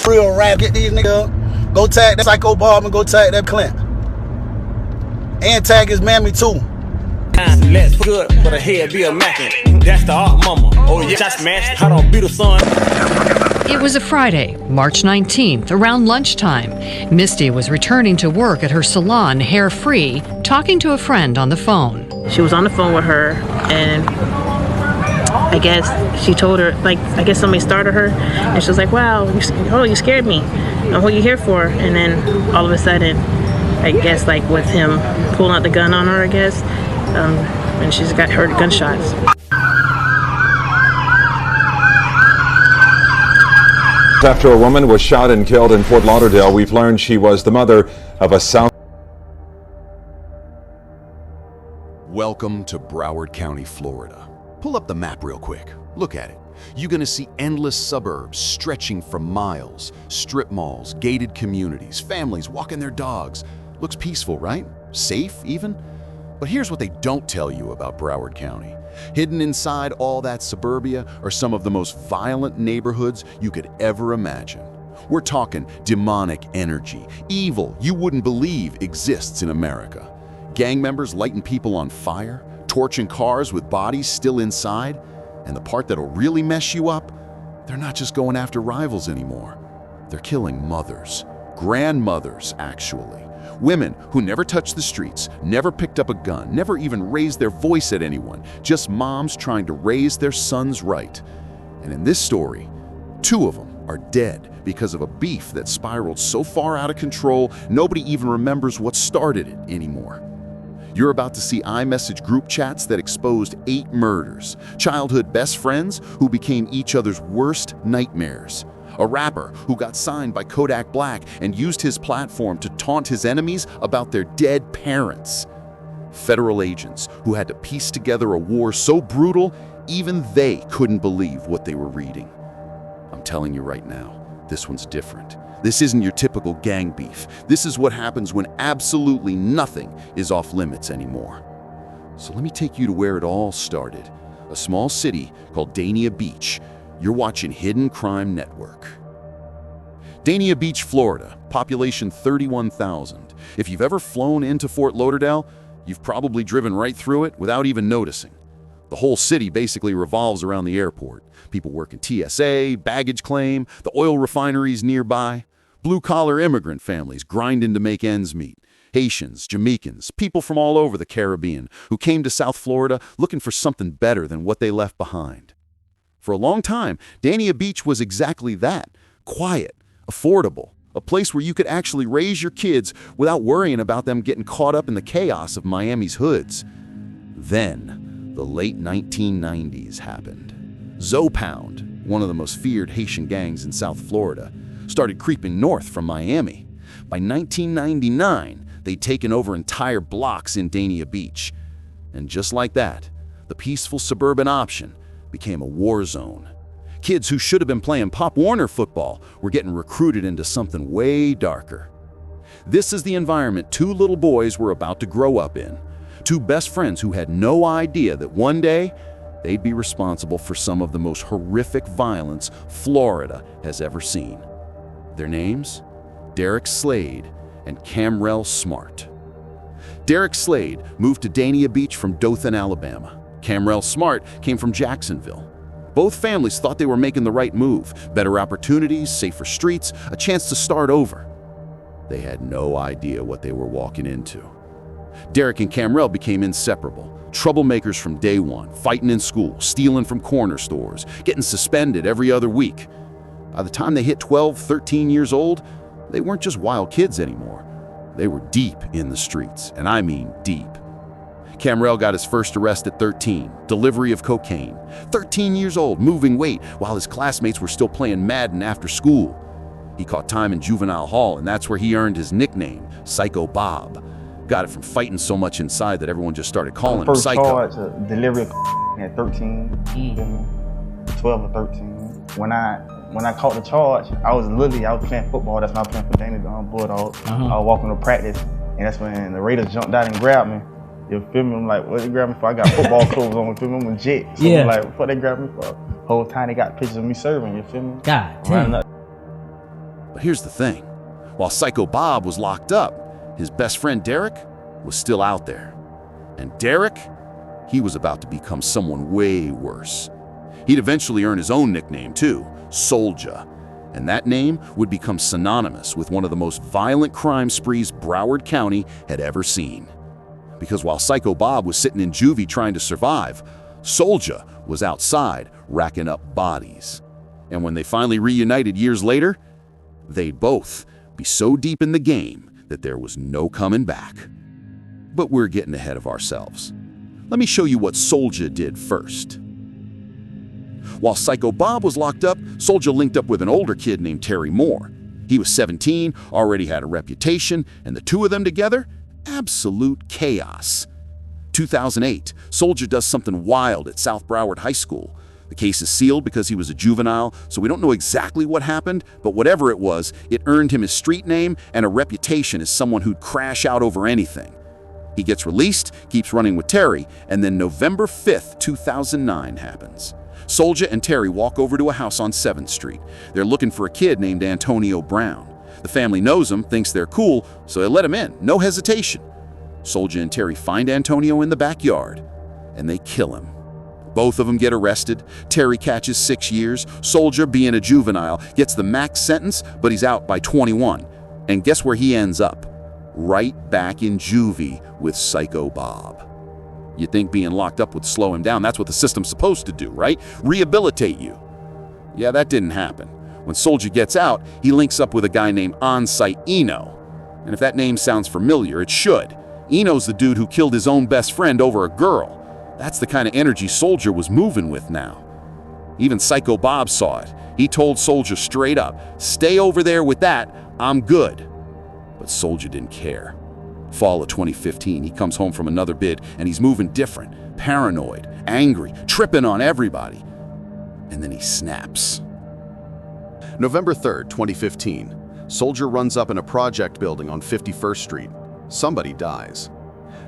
real rap. Get these niggas. Go tag that Syko Bob and go tag that Clint. And tag his mammy too. Let's good, but a head be a mackin'. That's the art mama. Oh yeah, I smashed. I don't be the son. It was a Friday, March 19th, around lunchtime. Misty was returning to work at her salon, Hair Free, talking to a friend on the phone. She was on the phone with her, and I guess she told her, I guess somebody started her, and she was like, wow, you scared me. What are you here for? And then all of a sudden, I guess with him pulling out the gun on her, and she's got heard gunshots. After a woman was shot and killed in Fort Lauderdale, we've learned she was the mother of a South. Welcome to Broward County, Florida. Pull up the map real quick. Look at it. You're gonna see endless suburbs stretching for miles, strip malls, gated communities, families walking their dogs. Looks peaceful, right? Safe, even? But here's what they don't tell you about Broward County. Hidden inside all that suburbia are some of the most violent neighborhoods you could ever imagine. We're talking demonic energy, evil you wouldn't believe exists in America. Gang members lighting people on fire, torching cars with bodies still inside, and the part that'll really mess you up, they're not just going after rivals anymore. They're killing mothers, grandmothers actually. Women who never touched the streets, never picked up a gun, never even raised their voice at anyone, just moms trying to raise their sons right. And in this story, 2 of them are dead because of a beef that spiraled so far out of control, nobody even remembers what started it anymore. You're about to see iMessage group chats that exposed 8 murders, childhood best friends who became each other's worst nightmares, a rapper who got signed by Kodak Black and used his platform to taunt his enemies about their dead parents, federal agents who had to piece together a war so brutal even they couldn't believe what they were reading. I'm telling you right now, this one's different. This isn't your typical gang beef. This is what happens when absolutely nothing is off limits anymore. So let me take you to where it all started, a small city called Dania Beach. You're watching Hidden Crime Network. Dania Beach, Florida, population 31,000. If you've ever flown into Fort Lauderdale, you've probably driven right through it without even noticing. The whole city basically revolves around the airport. People work in TSA, baggage claim, the oil refineries nearby. Blue-collar immigrant families grinding to make ends meet. Haitians, Jamaicans, people from all over the Caribbean who came to South Florida looking for something better than what they left behind. For a long time, Dania Beach was exactly that. Quiet, affordable, a place where you could actually raise your kids without worrying about them getting caught up in the chaos of Miami's hoods. Then, the late 1990s happened. Zopound, one of the most feared Haitian gangs in South Florida, started creeping north from Miami. By 1999, they'd taken over entire blocks in Dania Beach. And just like that, the peaceful suburban option became a war zone. Kids who should have been playing Pop Warner football were getting recruited into something way darker. This is the environment 2 little boys were about to grow up in. 2 best friends who had no idea that one day they'd be responsible for some of the most horrific violence Florida has ever seen. Their names? Derek Slade and Camrell Smart. Derek Slade moved to Dania Beach from Dothan, Alabama. Camrell Smart came from Jacksonville. Both families thought they were making the right move. Better opportunities, safer streets, a chance to start over. They had no idea what they were walking into. Derek and Camrell became inseparable. Troublemakers from day one, fighting in school, stealing from corner stores, getting suspended every other week. By the time they hit 12, 13 years old, they weren't just wild kids anymore. They were deep in the streets, and I mean deep. Camrell got his first arrest at 13, delivery of cocaine. 13 years old, moving weight, while his classmates were still playing Madden after school. He caught time in juvenile hall, and that's where he earned his nickname, Syko Bob. Got it from fighting so much inside that everyone just started calling him First Syko. charge, delivery of at 13, 12 or 13. When I caught the charge, I was playing football. That's when I was playing for Dania Bulldogs. I was walking to practice, and that's when the Raiders jumped out and grabbed me. You feel me? I'm like, what they grab me for? I got football clothes on, you feel me? I'm a jet. So I'm like, what they grab me for? Whole time they got pictures of me serving, you feel me? God damn. here's the thing. While Syko Bob was locked up, his best friend Derek was still out there. And Derek, he was about to become someone way worse. He'd eventually earn his own nickname too, Soulja. And that name would become synonymous with one of the most violent crime sprees Broward County had ever seen. Because while Syko Bob was sitting in juvie trying to survive, Soulja was outside racking up bodies. And when they finally reunited years later, they'd both be so deep in the game that there was no coming back. But we're getting ahead of ourselves. Let me show you what Soulja did first. While Syko Bob was locked up, Soulja linked up with an older kid named Terry Moore. He was 17, already had a reputation, and the two of them together, absolute chaos. 2008, Soulja does something wild at South Broward High School. The case is sealed because he was a juvenile, so we don't know exactly what happened, but whatever it was, it earned him his street name and a reputation as someone who'd crash out over anything. He gets released, keeps running with Terry, and then November 5th, 2009 happens. Soulja and Terry walk over to a house on 7th Street. They're looking for a kid named Antonio Brown. The family knows him, thinks they're cool, so they let him in, no hesitation. Soulja and Terry find Antonio in the backyard, and they kill him. Both of them get arrested. Terry catches 6 years. Soulja, being a juvenile, gets the max sentence, but he's out by 21. And guess where he ends up? Right back in juvie with Syko Bob. You'd think being locked up would slow him down. That's what the system's supposed to do, right? Rehabilitate you. Yeah, that didn't happen. When Soulja gets out, he links up with a guy named On-Site Eno. And if that name sounds familiar, it should. Eno's the dude who killed his own best friend over a girl. That's the kind of energy Soulja was moving with now. Even Syko Bob saw it. He told Soulja straight up, "Stay over there with that, I'm good." But Soulja didn't care. Fall of 2015, he comes home from another bid, and he's moving different, paranoid, angry, tripping on everybody. And then he snaps. November 3rd, 2015, Soulja runs up in a project building on 51st Street. Somebody dies.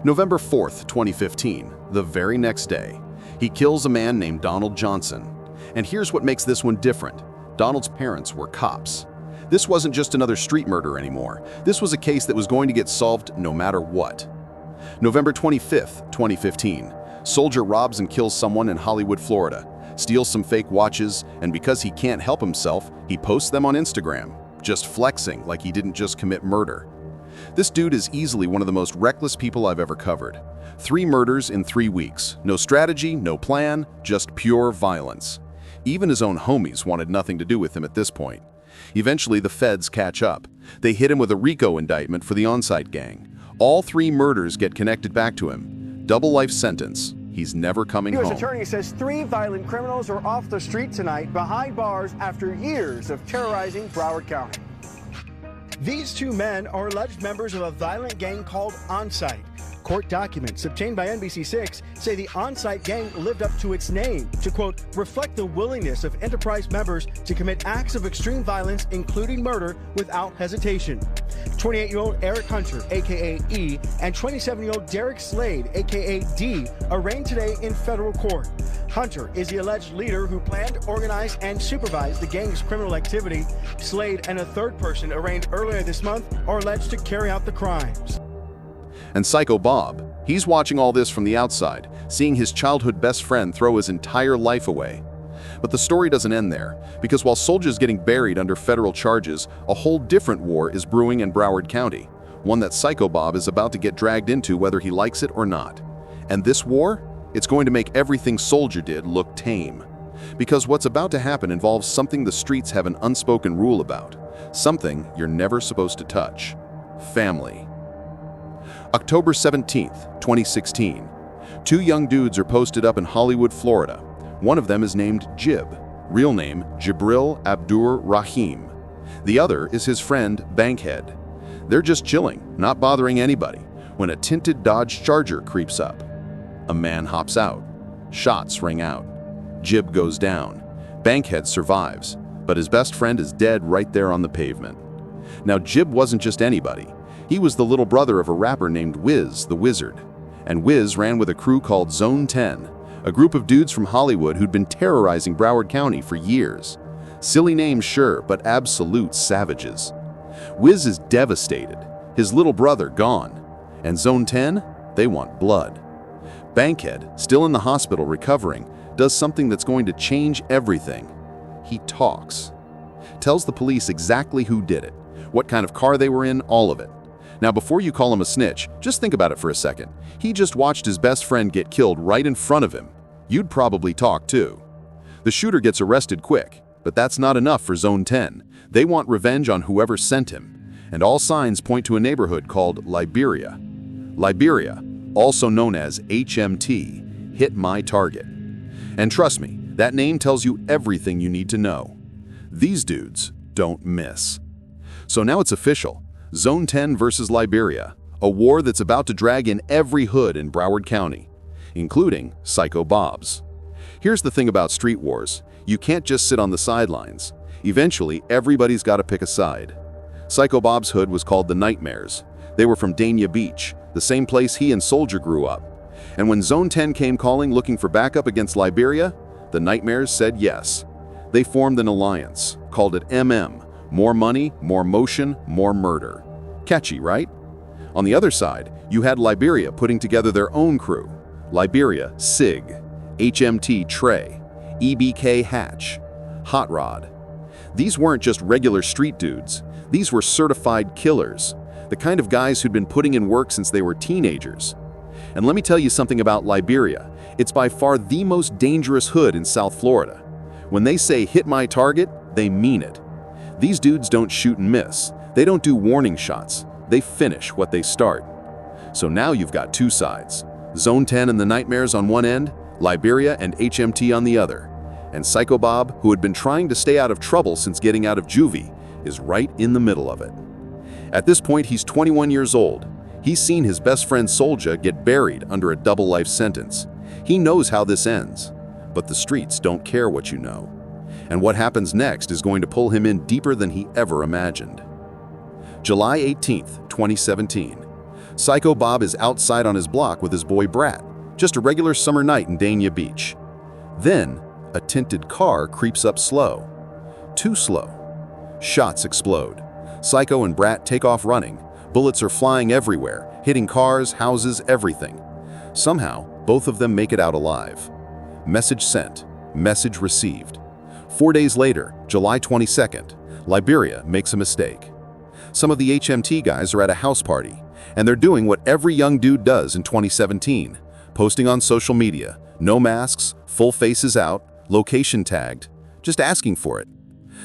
November 4th, 2015, the very next day, he kills a man named Donald Johnson. And here's what makes this one different. Donald's parents were cops. This wasn't just another street murder anymore. This was a case that was going to get solved no matter what. November 25th, 2015, Soulja robs and kills someone in Hollywood, Florida, steals some fake watches, and because he can't help himself, he posts them on Instagram, just flexing like he didn't just commit murder. This dude is easily one of the most reckless people I've ever covered. 3 murders in 3 weeks. No strategy, no plan, just pure violence. Even his own homies wanted nothing to do with him at this point. Eventually, the feds catch up. They hit him with a RICO indictment for the On-Site gang. All 3 murders get connected back to him. Double life sentence. He's never coming home. U.S. Attorney says 3 violent criminals are off the street tonight behind bars after years of terrorizing Broward County. These 2 men are alleged members of a violent gang called On-Site. Court documents obtained by NBC6 say the On-Site gang lived up to its name to, quote, reflect the willingness of enterprise members to commit acts of extreme violence, including murder, without hesitation. 28-year-old Eric Hunter, a.k.a. E, and 27-year-old Derek Slade, a.k.a. D, arraigned today in federal court. Hunter is the alleged leader who planned, organized, and supervised the gang's criminal activity. Slade and a third person arraigned earlier this month are alleged to carry out the crimes. And Syko Bob, he's watching all this from the outside, seeing his childhood best friend throw his entire life away. But the story doesn't end there, because while Soulja's getting buried under federal charges, a whole different war is brewing in Broward County, one that Syko Bob is about to get dragged into whether he likes it or not. And this war, it's going to make everything Soulja did look tame. Because what's about to happen involves something the streets have an unspoken rule about, something you're never supposed to touch: family. October 17th, 2016. 2 young dudes are posted up in Hollywood, Florida. One of them is named Jib, real name Jibril Abdur Rahim. The other is his friend Bankhead. They're just chilling, not bothering anybody, when a tinted Dodge Charger creeps up. A man hops out. Shots ring out. Jib goes down. Bankhead survives, but his best friend is dead right there on the pavement. Now, Jib wasn't just anybody. He was the little brother of a rapper named Wiz the Wizard. And Wiz ran with a crew called Zone 10, a group of dudes from Hollywood who'd been terrorizing Broward County for years. Silly names, sure, but absolute savages. Wiz is devastated. His little brother gone. And Zone 10? They want blood. Bankhead, still in the hospital recovering, does something that's going to change everything. He talks. Tells the police exactly who did it, what kind of car they were in, all of it. Now, before you call him a snitch, just think about it for a second. He just watched his best friend get killed right in front of him. You'd probably talk too. The shooter gets arrested quick, but that's not enough for Zone 10. They want revenge on whoever sent him. And all signs point to a neighborhood called Liberia. Liberia, also known as HMT, Hit My Target. And trust me, that name tells you everything you need to know. These dudes don't miss. So now it's official. Zone 10 versus Liberia, a war that's about to drag in every hood in Broward County, including Syko Bob's. Here's the thing about street wars. You can't just sit on the sidelines. Eventually, everybody's got to pick a side. Syko Bob's hood was called the Nightmares. They were from Dania Beach, the same place he and Soldier grew up. And when Zone 10 came calling looking for backup against Liberia, the Nightmares said yes. They formed an alliance, called it MM, more money, more motion, more murder. Catchy, right? On the other side, you had Liberia putting together their own crew. Liberia SIG, HMT Trey, EBK Hatch, Hot Rod. These weren't just regular street dudes. These were certified killers, the kind of guys who'd been putting in work since they were teenagers. And let me tell you something about Liberia. It's by far the most dangerous hood in South Florida. When they say hit my target, they mean it. These dudes don't shoot and miss. They don't do warning shots. They finish what they start. So now you've got two sides. Zone 10 and the Nightmares on one end, Liberia and HMT on the other. And Syko Bob, who had been trying to stay out of trouble since getting out of juvie, is right in the middle of it. At this point, he's 21 years old. He's seen his best friend Soldier get buried under a double life sentence. He knows how this ends, but the streets don't care what you know. And what happens next is going to pull him in deeper than he ever imagined. July 18th, 2017. Syko Bob is outside on his block with his boy Brat, just a regular summer night in Dania Beach. Then, a tinted car creeps up slow. Too slow. Shots explode. Syko and Brat take off running. Bullets are flying everywhere, hitting cars, houses, everything. Somehow, both of them make it out alive. Message sent. Message received. 4 days later, July 22nd, Liberia makes a mistake. Some of the HMT guys are at a house party, and they're doing what every young dude does in 2017, posting on social media, no masks, full faces out, location tagged, just asking for it.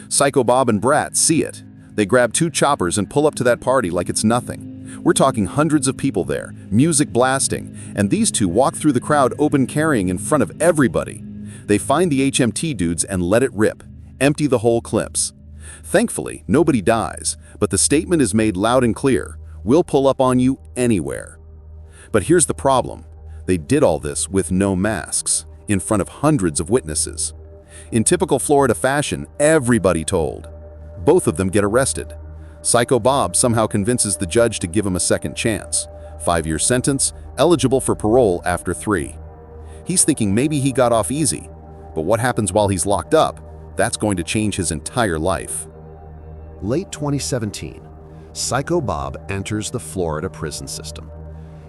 Syko Bob and Brat see it. They grab 2 choppers and pull up to that party like it's nothing. We're talking hundreds of people there, music blasting, and these two walk through the crowd open carrying in front of everybody. They find the HMT dudes and let it rip, empty the whole clips. Thankfully, nobody dies, but the statement is made loud and clear: we'll pull up on you anywhere. But here's the problem. They did all this with no masks, in front of hundreds of witnesses. In typical Florida fashion, everybody told. Both of them get arrested. Syko Bob somehow convinces the judge to give him a second chance. 5-year sentence, eligible for parole after 3. He's thinking maybe he got off easy, but what happens while he's locked up? That's going to change his entire life. Late 2017, Syko Bob enters the Florida prison system.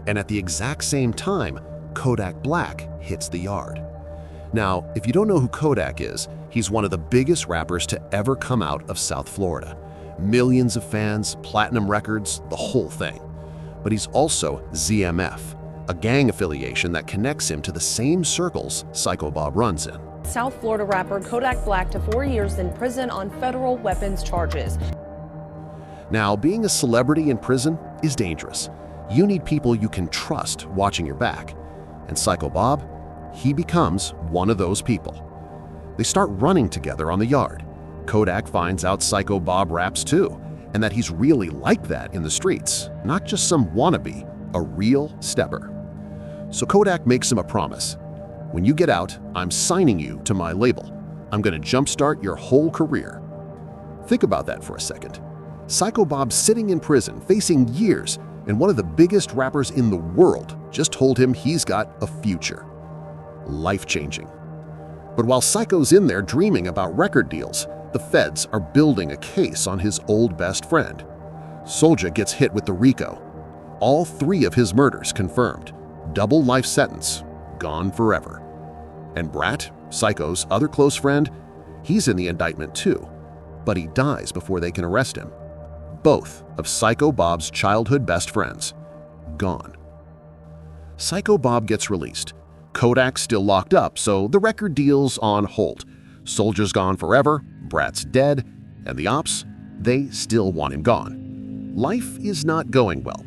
And at the exact same time, Kodak Black hits the yard. Now, if you don't know who Kodak is, he's one of the biggest rappers to ever come out of South Florida. Millions of fans, platinum records, the whole thing. But he's also ZMF, a gang affiliation that connects him to the same circles Syko Bob runs in. South Florida rapper Kodak Black to 4 years in prison on federal weapons charges. Now, being a celebrity in prison is dangerous. You need people you can trust watching your back. And Syko Bob, he becomes one of those people. They start running together on the yard. Kodak finds out Syko Bob raps too, and that he's really like that in the streets, not just some wannabe, a real stepper. So Kodak makes him a promise. When you get out, I'm signing you to my label. I'm gonna jumpstart your whole career. Think about that for a second. Syko Bob sitting in prison, facing years, and one of the biggest rappers in the world just told him he's got a future. Life-changing. But while Syko's in there dreaming about record deals, The feds are building a case on his old best friend. Soldier gets hit with the RICO. All 3 of his murders confirmed. Double life sentence, gone forever. And Brat, Syko's other close friend, he's in the indictment too, but he dies before they can arrest him. Both of Syko Bob's childhood best friends, gone. Syko Bob gets released. Kodak's still locked up, so the record deal's on hold. Soldier's gone forever, Brat's dead, and the ops, they still want him gone. Life is not going well.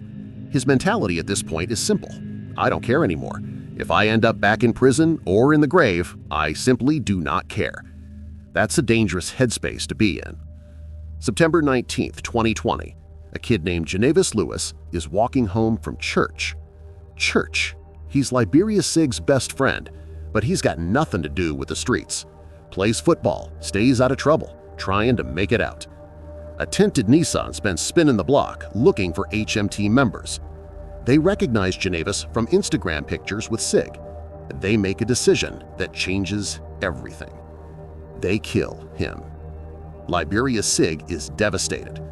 His mentality at this point is simple. I don't care anymore. If I end up back in prison or in the grave, I simply do not care. That's a dangerous headspace to be in. September 19, 2020, a kid named Genevis Lewis is walking home from church. Church. He's Liberia Sig's best friend, but he's got nothing to do with the streets. Plays football, stays out of trouble, trying to make it out. A tinted Nissan's been spinning the block looking for HMT members. They recognize Genevis from Instagram pictures with Sig. They make a decision that changes everything. They kill him. Liberia Sig is devastated.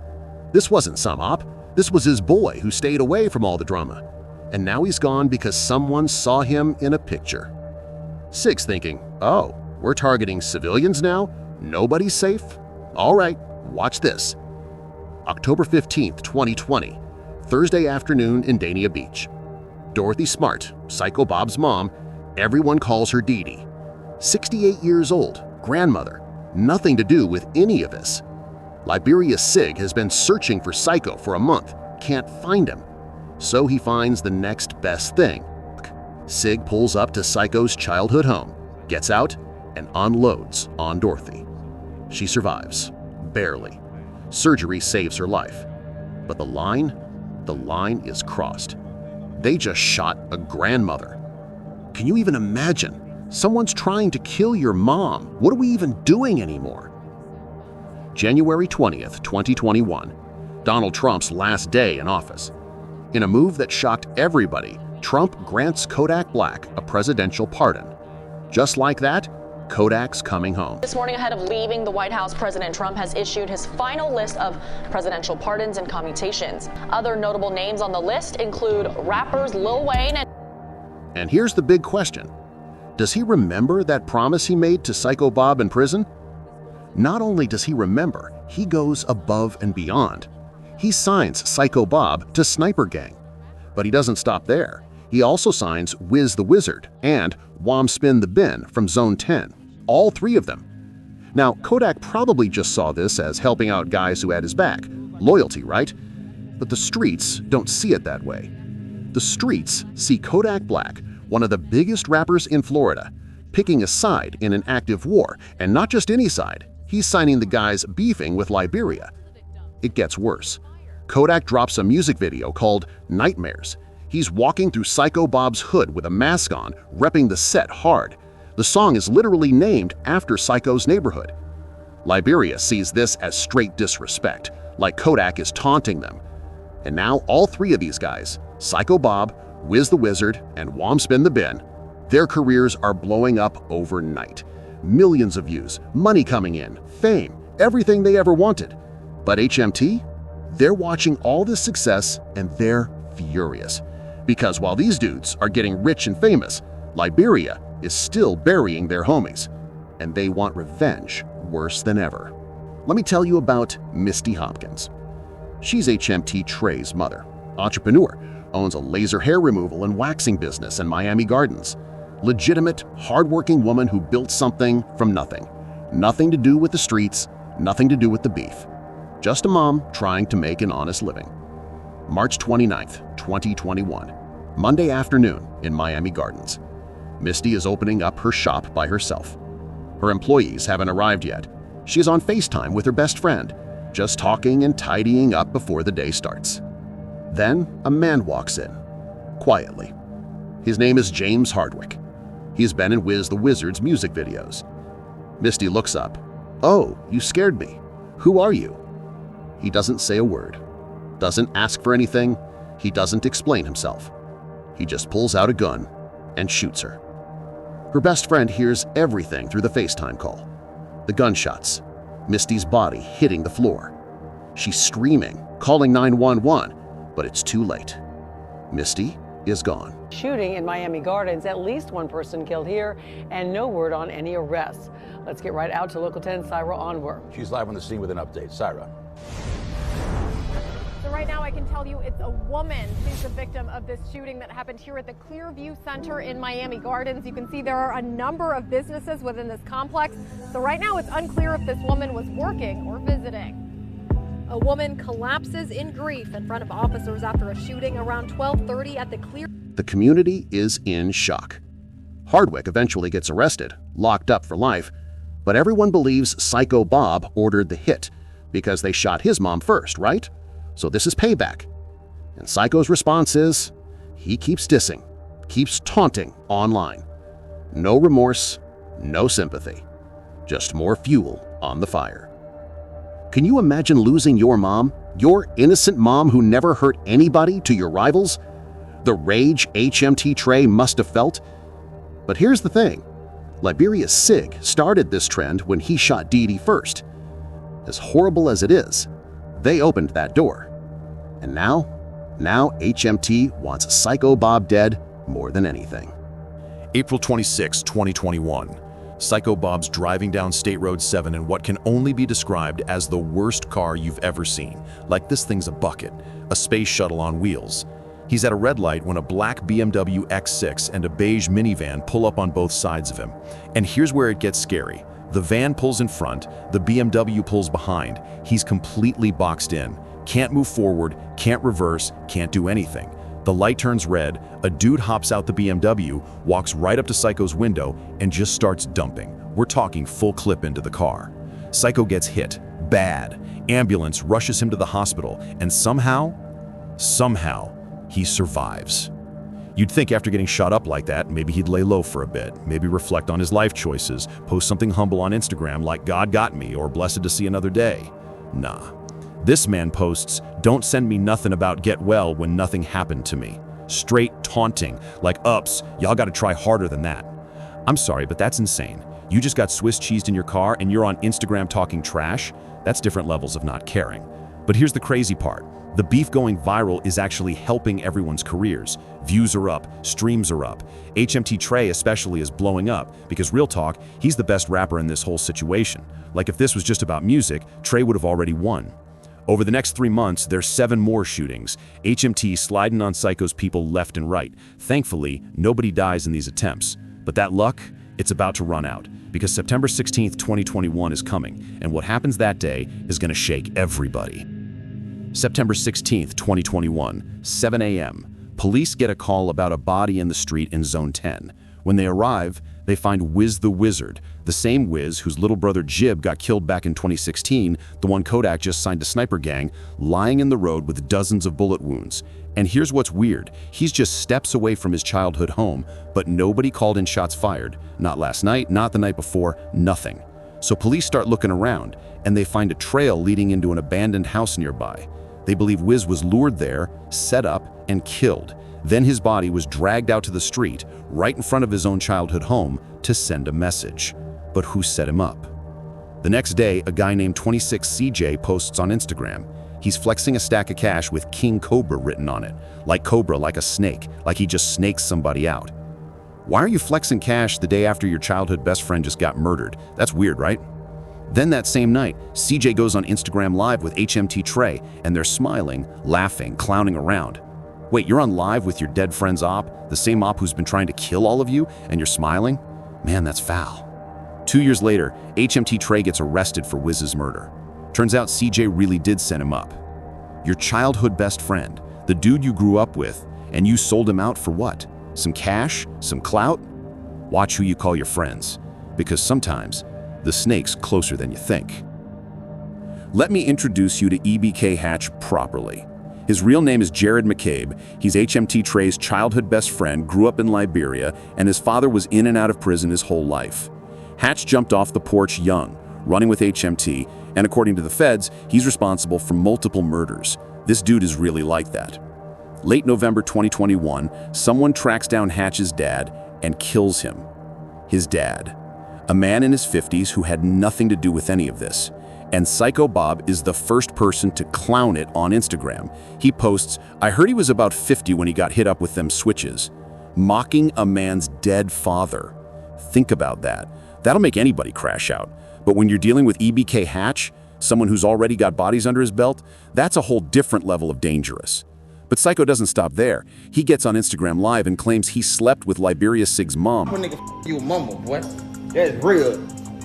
This wasn't some op. This was his boy who stayed away from all the drama. And now he's gone because someone saw him in a picture. Sig's thinking, oh, we're targeting civilians now? Nobody's safe? All right, watch this. October 15th, 2020, Thursday afternoon in Dania Beach. Dorothy Smart, Syko Bob's mom, everyone calls her Dee Dee. 68 years old, grandmother, nothing to do with any of this. Liberia Sig has been searching for Syko for a month, can't find him. So he finds the next best thing. Sig pulls up to Syko's childhood home, gets out, and unloads on Dorothy. She survives, barely. Surgery saves her life. But the line is crossed. They just shot a grandmother. Can you even imagine? Someone's trying to kill your mom. What are we even doing anymore? January 20th, 2021, Donald Trump's last day in office. In a move that shocked everybody, Trump grants Kodak Black a presidential pardon. Just like that, Kodak's coming home. This morning, ahead of leaving the White House, President Trump has issued his final list of presidential pardons and commutations. Other notable names on the list include rappers Lil Wayne And here's the big question. Does he remember that promise he made to Syko Bob in prison? Not only does he remember, he goes above and beyond. He signs Syko Bob to Sniper Gang. But he doesn't stop there. He also signs Wiz the Wizard and Wham Spin the Bin from Zone 10, all 3 of them. Now, Kodak probably just saw this as helping out guys who had his back. Loyalty, right? But the streets don't see it that way. The streets see Kodak Black, one of the biggest rappers in Florida, picking a side in an active war, and not just any side. He's signing the guys beefing with Liberia. It gets worse. Kodak drops a music video called Nightmares. He's walking through Syko Bob's hood with a mask on, repping the set hard. The song is literally named after Syko's neighborhood. Liberia sees this as straight disrespect, like Kodak is taunting them. And now all 3 of these guys, Syko Bob, Wiz the Wizard, and Wham Spin the Bin, their careers are blowing up overnight. Millions of views, money coming in, fame, everything they ever wanted. But HMT? They're watching all this success and they're furious. Because while these dudes are getting rich and famous, Liberia is still burying their homies. And they want revenge worse than ever. Let me tell you about Misty Hopkins. She's HMT Trey's mother, entrepreneur, owns a laser hair removal and waxing business in Miami Gardens. Legitimate, hardworking woman who built something from nothing. Nothing to do with the streets, nothing to do with the beef. Just a mom trying to make an honest living. March 29th, 2021, Monday afternoon in Miami Gardens. Misty is opening up her shop by herself. Her employees haven't arrived yet. She's on FaceTime with her best friend, just talking and tidying up before the day starts. Then a man walks in, quietly. His name is James Hardwick. He's been in Wiz the Wizard's music videos. Misty looks up. "Oh, you scared me. Who are you?" He doesn't say a word, doesn't ask for anything, he doesn't explain himself. He just pulls out a gun and shoots her. Her best friend hears everything through the FaceTime call. The gunshots, Misty's body hitting the floor. She's screaming, calling 911, but it's too late. Misty is gone. Shooting in Miami Gardens, at least one person killed here, and no word on any arrests. Let's get right out to Local 10 Syra Onward. She's live on the scene with an update. Syra. So right now I can tell you it's a woman who's the victim of this shooting that happened here at the Clearview Center in Miami Gardens. You can see there are a number of businesses within this complex. So right now it's unclear if this woman was working or visiting. A woman collapses in grief in front of officers after a shooting around 12:30 at the Clear. The community is in shock. Hardwick eventually gets arrested, locked up for life, but everyone believes Syko Bob ordered the hit because they shot his mom first, right? So this is payback. And Syko's response is, he keeps dissing, keeps taunting online. No remorse, no sympathy, just more fuel on the fire. Can you imagine losing your mom, your innocent mom who never hurt anybody, to your rivals? The rage HMT Trey must have felt? But here's the thing. Liberia's Sig started this trend when he shot Dee Dee first. As horrible as it is, they opened that door. And now HMT wants Syko Bob dead more than anything. April 26, 2021. Syko Bob's driving down State Road 7 in what can only be described as the worst car you've ever seen. Like this thing's a bucket, a space shuttle on wheels. He's at a red light when a black BMW X6 and a beige minivan pull up on both sides of him. And here's where it gets scary. The van pulls in front, the BMW pulls behind. He's completely boxed in. Can't move forward, can't reverse, can't do anything. The light turns red, a dude hops out the BMW, walks right up to Syko's window, and just starts dumping. We're talking full clip into the car. Syko gets hit, bad. Ambulance rushes him to the hospital, and somehow, he survives. You'd think after getting shot up like that, maybe he'd lay low for a bit, maybe reflect on his life choices, post something humble on Instagram like "God got me" or "Blessed to see another day." Nah. This man posts, "Don't send me nothing about get well when nothing happened to me." Straight taunting, like, "Ups, y'all gotta try harder than that." I'm sorry, but that's insane. You just got Swiss cheesed in your car and you're on Instagram talking trash? That's different levels of not caring. But here's the crazy part. The beef going viral is actually helping everyone's careers. Views are up, streams are up. HMT Trey especially is blowing up because, real talk, he's the best rapper in this whole situation. Like, if this was just about music, Trey would have already won. Over the next 3 months, there's 7 more shootings. HMT sliding on Syko's people left and right. Thankfully, nobody dies in these attempts. But that luck, it's about to run out because September 16th, 2021 is coming, and what happens that day is going to shake everybody. September 16th, 2021, 7 a.m. Police get a call about a body in the street in Zone 10. When they arrive, they find Wiz the Wizard, the same Wiz whose little brother Jib got killed back in 2016, the one Kodak just signed to Sniper Gang, lying in the road with dozens of bullet wounds. And here's what's weird. He's just steps away from his childhood home, but nobody called in shots fired. Not last night, not the night before, nothing. So police start looking around, and they find a trail leading into an abandoned house nearby. They believe Wiz was lured there, set up, and killed. Then his body was dragged out to the street, right in front of his own childhood home, to send a message. But who set him up? The next day, a guy named 26CJ posts on Instagram. He's flexing a stack of cash with King Cobra written on it. Like Cobra, like a snake, like he just snakes somebody out. Why are you flexing cash the day after your childhood best friend just got murdered? That's weird, right? Then that same night, CJ goes on Instagram Live with HMT Trey, and they're smiling, laughing, clowning around. Wait, you're on live with your dead friend's op, the same op who's been trying to kill all of you, and you're smiling? Man, that's foul. 2 years later, HMT Trey gets arrested for Wiz's murder. Turns out CJ really did set him up. Your childhood best friend, the dude you grew up with, and you sold him out for what? Some cash? Some clout? Watch who you call your friends, because sometimes the snake's closer than you think. Let me introduce you to EBK Hatch properly. His real name is Jared McCabe. He's HMT Trey's childhood best friend, grew up in Liberia, and his father was in and out of prison his whole life. Hatch jumped off the porch young, running with HMT, and according to the feds, he's responsible for multiple murders. This dude is really like that. Late November 2021, someone tracks down Hatch's dad and kills him. His dad. a man in his 50s who had nothing to do with any of this. And Syko Bob is the first person to clown it on Instagram. He posts, "I heard he was about 50 when he got hit up with them switches," mocking a man's dead father. Think about that. That'll make anybody crash out. But when you're dealing with EBK Hatch, someone who's already got bodies under his belt, that's a whole different level of dangerous. But Syko doesn't stop there. He gets on Instagram Live and claims he slept with Liberia Sig's mom. When nigga you a mama, boy. That's real.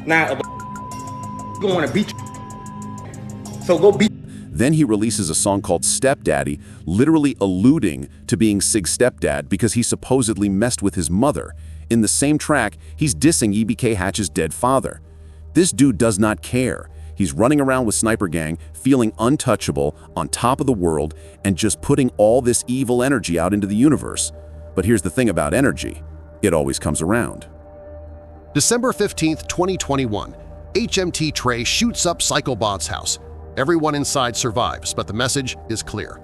Now, you gonna wanna beat you. So go beat. Then he releases a song called Stepdaddy, literally alluding to being Sig's stepdad because he supposedly messed with his mother. In the same track, he's dissing EBK Hatch's dead father. This dude does not care. He's running around with Sniper Gang, feeling untouchable, on top of the world, and just putting all this evil energy out into the universe. But here's the thing about energy. It always comes around. December 15th, 2021, HMT Trey shoots up Syko Bob's house. Everyone inside survives, but the message is clear.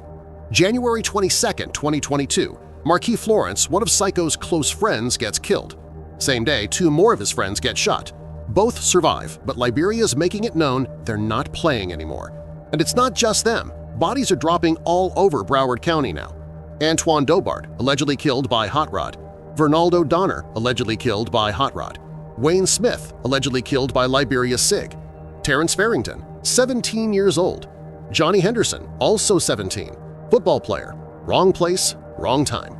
January 22nd, 2022, Marquis Florence, one of Syko's close friends, gets killed. Same day, 2 more of his friends get shot. Both survive, but Liberia's making it known they're not playing anymore. And it's not just them. Bodies are dropping all over Broward County now. Antoine Dobard, allegedly killed by Hot Rod. Vernaldo Donner, allegedly killed by Hot Rod. Wayne Smith, allegedly killed by Liberia Sig. Terrence Farrington, 17 years old. Johnny Henderson, also 17. Football player. Wrong place, wrong time.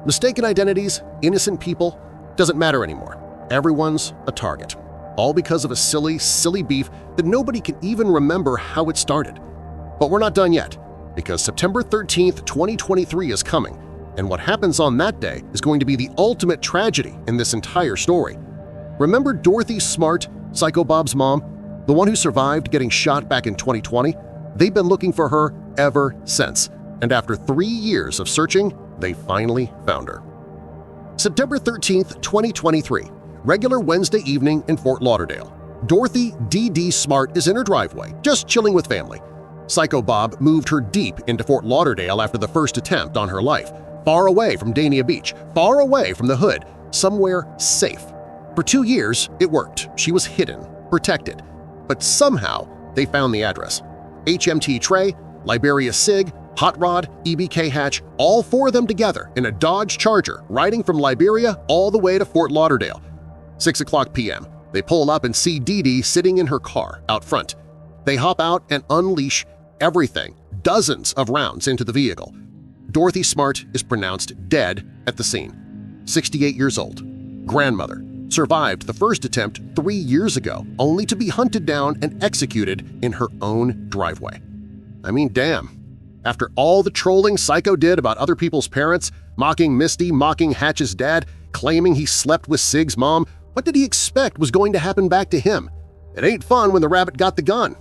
Mistaken identities, innocent people, doesn't matter anymore. Everyone's a target. All because of a silly beef that nobody can even remember how it started. But we're not done yet, because September 13th, 2023 is coming, and what happens on that day is going to be the ultimate tragedy in this entire story. Remember Dorothy Smart, Syko Bob's mom, the one who survived getting shot back in 2020? They've been looking for her ever since, and after 3 years of searching, they finally found her. September 13th, 2023. Regular Wednesday evening in Fort Lauderdale. Dorothy D.D. Smart is in her driveway, just chilling with family. Syko Bob moved her deep into Fort Lauderdale after the first attempt on her life, far away from Dania Beach, far away from the hood, somewhere safe. For 2 years, it worked. She was hidden, protected. But somehow, they found the address. HMT Trey, Liberia Sig, Hot Rod, EBK Hatch, all 4 of them together in a Dodge Charger riding from Liberia all the way to Fort Lauderdale. 6:00 p.m. They pull up and see Dee Dee sitting in her car out front. They hop out and unleash everything, dozens of rounds into the vehicle. Dorothy Smart is pronounced dead at the scene. 68 years old. Grandmother. Survived the first attempt 3 years ago, only to be hunted down and executed in her own driveway. I mean, damn. After all the trolling Syko did about other people's parents, mocking Misty, mocking Hatch's dad, claiming he slept with Sig's mom, what did he expect was going to happen back to him? It ain't fun when the rabbit got the gun.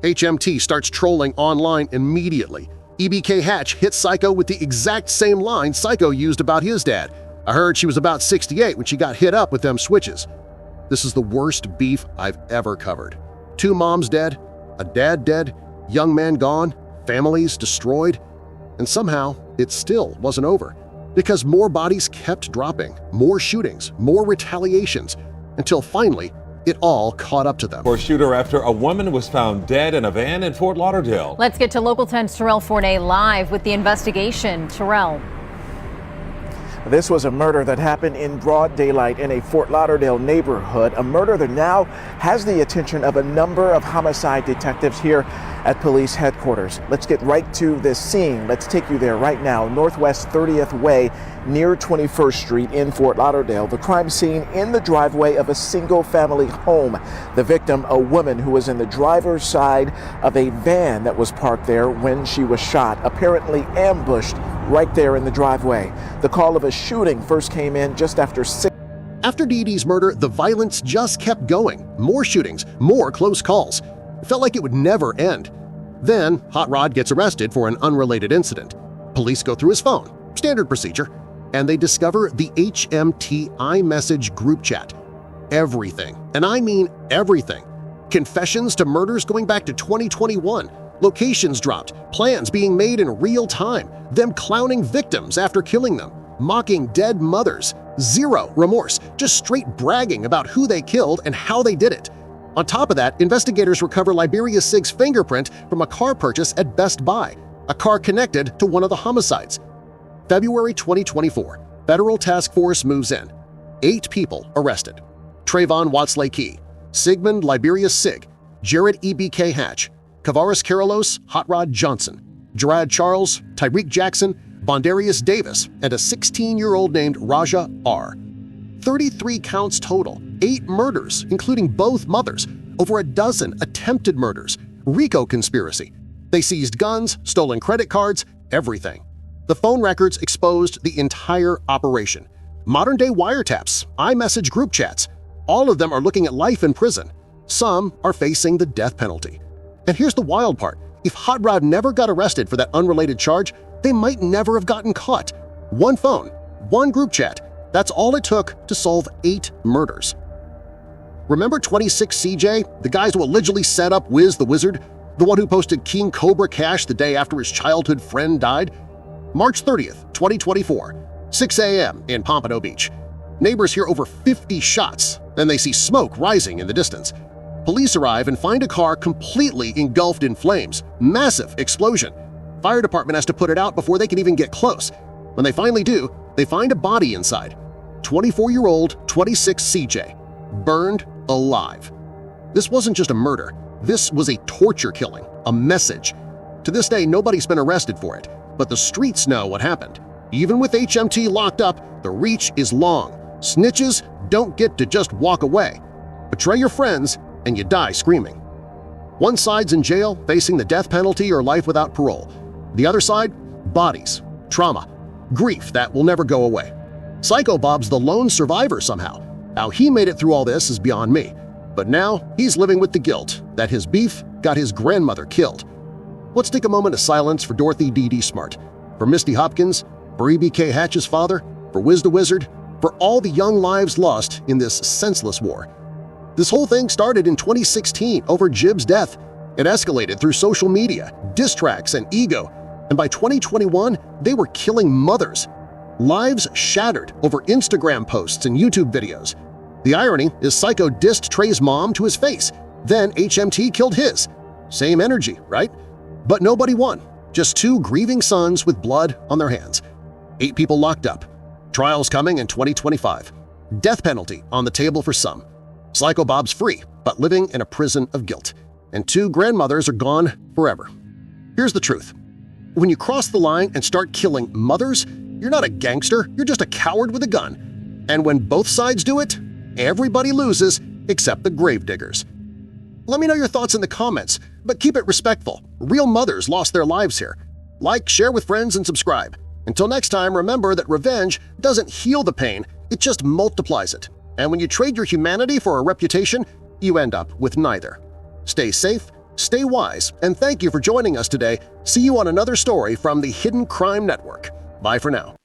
HMT starts trolling online immediately. EBK Hatch hits Syko with the exact same line Syko used about his dad. I heard she was about 68 when she got hit up with them switches. This is the worst beef I've ever covered. 2 moms dead, a dad dead, young man gone, families destroyed, and somehow it still wasn't over. Because more bodies kept dropping, more shootings, more retaliations, until finally it all caught up to them. For a shooter after a woman was found dead in a van in Fort Lauderdale. Let's get to Local 10's Terrell Forney live with the investigation. Terrell. This was a murder that happened in broad daylight in a Fort Lauderdale neighborhood, a murder that now has the attention of a number of homicide detectives here at police headquarters. Let's get right to this scene. Let's take you there right now, Northwest 30th Way near 21st Street in Fort Lauderdale. The crime scene in the driveway of a single-family home. The victim, a woman who was in the driver's side of a van that was parked there when she was shot, apparently ambushed right there in the driveway. The call of a shooting first came in just after 6. After Dee Dee's murder, the violence just kept going. More shootings, more close calls. It felt like it would never end. Then, Hot Rod gets arrested for an unrelated incident. Police go through his phone, standard procedure, and they discover the HMT iMessage group chat. Everything, and I mean everything. Confessions to murders going back to 2021, locations dropped, plans being made in real time, them clowning victims after killing them. mocking dead mothers. Zero remorse, just straight bragging about who they killed and how they did it. On top of that, investigators recover Liberia Sig's fingerprint from a car purchase at Best Buy, a car connected to one of the homicides. February 2024, Federal Task Force moves in. 8 people arrested. Trayvon Watsley Key, Sigmund Liberia Sig, Jared E.B.K. Hatch, Kavaris Carolus Hot Rod Johnson, Gerard Charles, Tyreek Jackson, Bondarius Davis, and a 16-year-old named Raja R. 33 counts total, 8 murders, including both mothers, over a dozen attempted murders, RICO conspiracy. They seized guns, stolen credit cards, everything. The phone records exposed the entire operation. Modern-day wiretaps, iMessage group chats, all of them are looking at life in prison. Some are facing the death penalty. And here's the wild part. If Hot Rod never got arrested for that unrelated charge, they might never have gotten caught. One phone, one group chat, that's all it took to solve 8 murders. Remember 26 CJ, the guys who allegedly set up Wiz the Wizard, the one who posted King Cobra Cash the day after his childhood friend died? March 30th, 2024, 6 a.m. in Pompano Beach. Neighbors hear over 50 shots, and they see smoke rising in the distance. Police arrive and find a car completely engulfed in flames. Massive explosion. Fire department has to put it out before they can even get close. When they finally do, they find a body inside. 24-year-old 26 CJ, burned alive. This wasn't just a murder. This was a torture killing, a message. To this day, nobody's been arrested for it, but the streets know what happened. Even with HMT locked up, the reach is long. Snitches don't get to just walk away. Betray your friends and you die screaming. One side's in jail facing the death penalty or life without parole. The other side, bodies, trauma, grief that will never go away. Syko Bob's the lone survivor somehow. How he made it through all this is beyond me. But now he's living with the guilt that his beef got his grandmother killed. Let's take a moment of silence for Dorothy D.D. Smart, for Misty Hopkins, for E.B.K. Hatch's father, for Wiz the Wizard, for all the young lives lost in this senseless war. This whole thing started in 2016 over Jib's death. It escalated through social media, diss tracks, and ego, and by 2021, they were killing mothers. Lives shattered over Instagram posts and YouTube videos. The irony is Syko dissed Trey's mom to his face, then HMT killed his. Same energy, right? But nobody won. Just 2 grieving sons with blood on their hands. 8 people locked up. Trials coming in 2025. Death penalty on the table for some. Syko Bob's free, but living in a prison of guilt. And 2 grandmothers are gone forever. Here's the truth. When you cross the line and start killing mothers, you're not a gangster, you're just a coward with a gun. And when both sides do it, everybody loses except the gravediggers. Let me know your thoughts in the comments, but keep it respectful. Real mothers lost their lives here. Like, share with friends, and subscribe. Until next time, remember that revenge doesn't heal the pain, it just multiplies it. And when you trade your humanity for a reputation, you end up with neither. Stay safe, stay wise, and thank you for joining us today. See you on another story from the Hidden Crime Network. Bye for now.